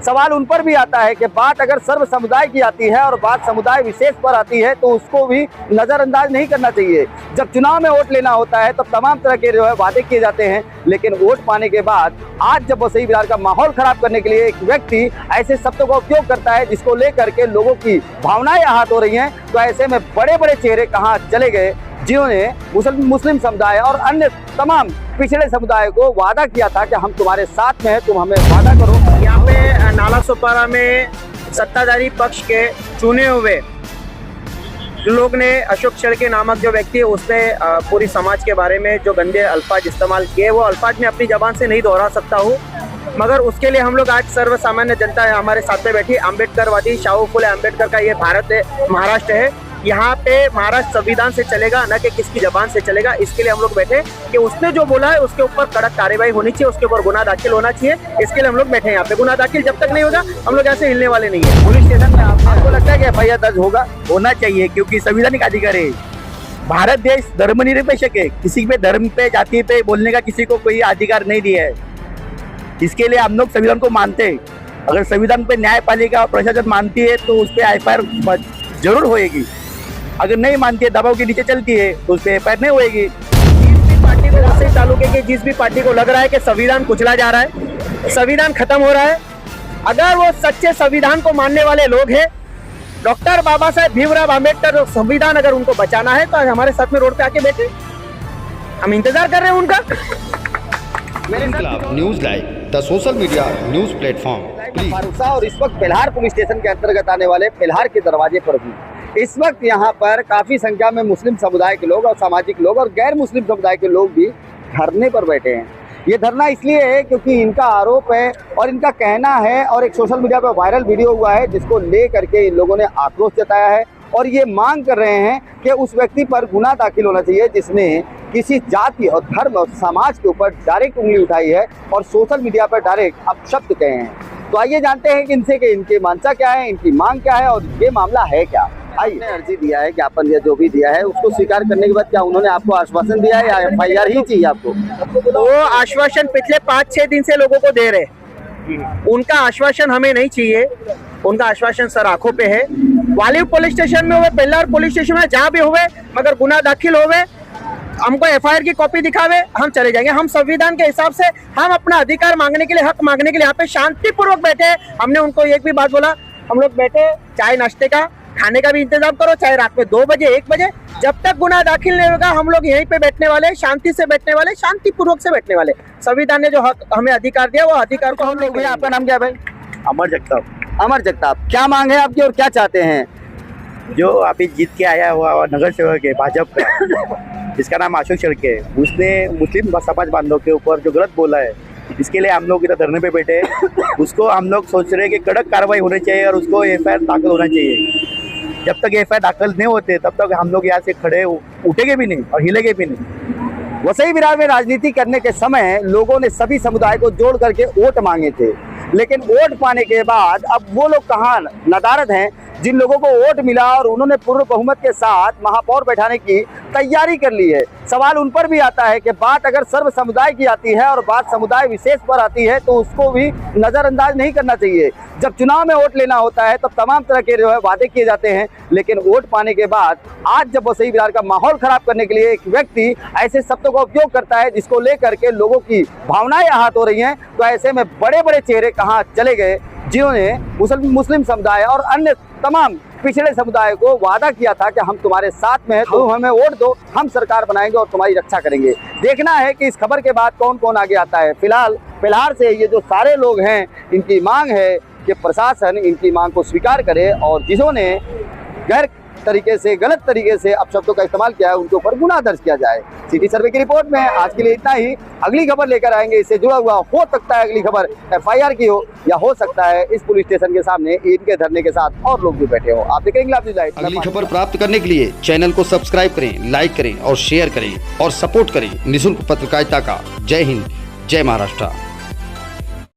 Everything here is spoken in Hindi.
सवाल उन पर भी आता है कि बात अगर सर्व समुदाय की आती है और बात समुदाय विशेष पर आती है तो उसको भी नज़रअंदाज नहीं करना चाहिए। जब चुनाव में वोट लेना होता है तब तमाम तरह के जो है वादे किए जाते हैं, लेकिन वोट पाने के बाद आज जब वसई विरार का माहौल खराब करने के लिए एक व्यक्ति ऐसे शब्दों का उपयोग करता है जिसको लेकर के लोगों की भावनाएं आहत हो रही हैं, तो ऐसे में बड़े बड़े चेहरे कहाँ चले गए जिन्होंने मुस्लिम समुदाय और अन्य तमाम पिछड़े समुदाय को वादा किया था कि हम तुम्हारे साथ में हैं, तुम हमें वादा करो। यहाँ पे नाला सोपारा में सत्ताधारी पक्ष के चुने हुए लोग ने अशोक शेड़के नामक जो व्यक्ति है उसने पूरी समाज के बारे में जो गंदे अल्फाज इस्तेमाल किए, वो अल्फाज मैं अपनी जबान से नहीं दोहरा सकता हूँ, मगर उसके लिए हम लोग आज सर्व सामान्य जनता है हमारे साथ में बैठी। अम्बेडकरवादी शाहू फुले अम्बेडकर का ये भारत है, महाराष्ट्र है, यहाँ पे महाराष्ट्र संविधान से चलेगा, न कि किसकी जबान से चलेगा। इसके लिए हम लोग बैठे कि उसने जो बोला है उसके ऊपर कड़क कार्रवाई होनी चाहिए, उसके ऊपर गुना दाखिल होना चाहिए। इसके लिए हम लोग बैठे हैं यहाँ पे। गुना दाखिल जब तक नहीं होगा हम लोग ऐसे हिलने वाले नहीं है। पुलिस स्टेशन में आपको लगता है कि एफआईआर दर्ज होना चाहिए, क्योंकि संवैधानिक अधिकार है। भारत देश धर्मनिरपेक्ष है, किसी पे धर्म पे जाति पे बोलने का किसी को कोई अधिकार नहीं दिया है। इसके लिए हम लोग संविधान को मानते हैं। अगर संविधान पे न्यायपालिका और प्रशासन मानती है तो उस पर एफआईआर जरूर होएगी, अगर नहीं मानती है, दबाव के नीचे चलती है, तो उस पर एफआईआर नहीं होएगी। जिस भी पार्टी को वसई तालुके की जिस भी पार्टी को लग रहा है कि संविधान कुचला जा रहा है, संविधान खत्म हो रहा है, अगर वो सच्चे संविधान को मानने वाले लोग हैं, डॉक्टर बाबा साहेब भीमराव अम्बेडकर संविधान अगर उनको बचाना है तो हमारे साथ में रोड पे आके बैठे, हम इंतजार कर रहे हैं उनका। News live the social media news platform भरोसा। और इस वक्त पेल्हार पुलिस स्टेशन के अंतर्गत आने वाले पेल्हार के दरवाजे पर भी इस वक्त यहाँ पर काफी संख्या में मुस्लिम समुदाय के लोग और सामाजिक लोग और गैर मुस्लिम समुदाय के लोग भी धरने पर बैठे हैं। ये धरना इसलिए है क्योंकि इनका आरोप है और इनका कहना है, और एक सोशल मीडिया पर वायरल वीडियो हुआ है जिसको ले करके इन लोगों ने आक्रोश जताया है और ये मांग कर रहे हैं कि उस व्यक्ति पर गुना दाखिल होना चाहिए जिसने किसी जाति और धर्म और समाज के ऊपर डायरेक्ट उंगली उठाई है और सोशल मीडिया पर डायरेक्ट अपशब्द कहे हैं। तो आइए जानते हैं कि इनसे कि इनकी मंशा क्या है, इनकी मांग क्या है और ये मामला है क्या। आइए, अर्जी दिया है, ज्ञापन दिया, जो भी दिया है उसको स्वीकार करने के बाद क्या उन्होंने आपको आश्वासन दिया है या एफआईआर ही चाहिए आपको? वो आश्वासन पिछले 5-6 दिन से लोगों को दे रहे, उनका आश्वासन हमें नहीं चाहिए। उनका आश्वासन सर आंखों पे है। वालिव पुलिस स्टेशन में हुए, पेल्हार पुलिस स्टेशन में जहाँ भी हुए, मगर गुना दाखिल होवे, हमको एफआईआर की कॉपी दिखावे, हम चले जाएंगे। हम संविधान के हिसाब से हम अपना अधिकार मांगने के लिए, हक मांगने के लिए यहाँ पे शांतिपूर्वक बैठे हैं। हमने उनको एक भी बात बोला, हम लोग बैठे, चाय नाश्ते का खाने का भी इंतजाम करो, चाहे रात में 2 बजे 1 बजे, जब तक गुना दाखिल नहीं होगा हम लोग यहीं पे बैठने वाले, शांति से बैठने वाले, शांतिपूर्वक से बैठने वाले। संविधान ने जो हक हमें अधिकार दिया वो अधिकार को हम लोग। आपका नाम क्या है भाई? अमर जगताप। अमर जगताप, क्या मांग है आपकी और क्या चाहते हैं? जो अभी जीत के आया हुआ नगर सेवक है भाजपा का, जिसका नाम अशोक शेड़के है, उसने मुस्लिम समाज बांधव के ऊपर जो गलत बोला है, इसके लिए हम लोग इधर धरने पे बैठे हैं। उसको हम लोग सोच रहे हैं कि कड़क कार्रवाई होनी चाहिए और उसको एफआईआर दाखिल होना चाहिए। जब तक एफआईआर दाखिल नहीं होते तब तक हम लोग यहाँ से खड़े उठेंगे भी नहीं और हिलेंगे भी नहीं। वसई विरार में राजनीति करने के समय लोगों ने सभी समुदाय को जोड़ करके वोट मांगे थे, लेकिन वोट पाने के बाद अब वो लोग कहाँ नदारद हैं जिन लोगों को वोट मिला और उन्होंने पूर्ण बहुमत के साथ महापौर बैठाने की तैयारी कर ली है। सवाल उन पर भी आता है कि बात अगर सर्व समुदाय की आती है और बात समुदाय विशेष पर आती है तो उसको भी नज़रअंदाज नहीं करना चाहिए। जब चुनाव में वोट लेना होता है तब तमाम तरह के जो है वादे किए जाते हैं, लेकिन वोट पाने के बाद आज जब वसई विरार का माहौल खराब करने के लिए एक व्यक्ति ऐसे शब्दों का उपयोग करता है जिसको लेकर के लोगों की भावनाएं आहत हो रही हैं, तो ऐसे में बड़े बड़े चेहरे कहाँ चले गए जिन्होंने मुस्लिम समुदाय और अन्य तमाम पिछड़े समुदाय को वादा किया था कि हम तुम्हारे साथ में हैं, तुम हमें वोट दो, हम सरकार बनाएंगे और तुम्हारी रक्षा करेंगे। देखना है कि इस खबर के बाद कौन कौन आगे आता है। फिलहाल पेल्हार से ये जो सारे लोग हैं, इनकी मांग है कि प्रशासन इनकी मांग को स्वीकार करे और जिन्होंने गैर तरीके से, गलत तरीके से अपशब्दों का इस्तेमाल किया है उनके ऊपर गुनाह दर्ज किया जाए। सिटी सर्वे की रिपोर्ट में आज के लिए इतना ही। अगली खबर लेकर आएंगे, इससे जुड़ा हुआ हो सकता है अगली खबर एफआईआर की हो या हो सकता है इस पुलिस स्टेशन के सामने इनके धरने के साथ और लोग भी बैठे हो। आप देखेंगे अगली खबर प्राप्त करने के लिए चैनल को सब्सक्राइब करें, लाइक करें और शेयर करें और सपोर्ट करें निःशुल्क पत्रकारिता का। जय हिंद, जय महाराष्ट्र।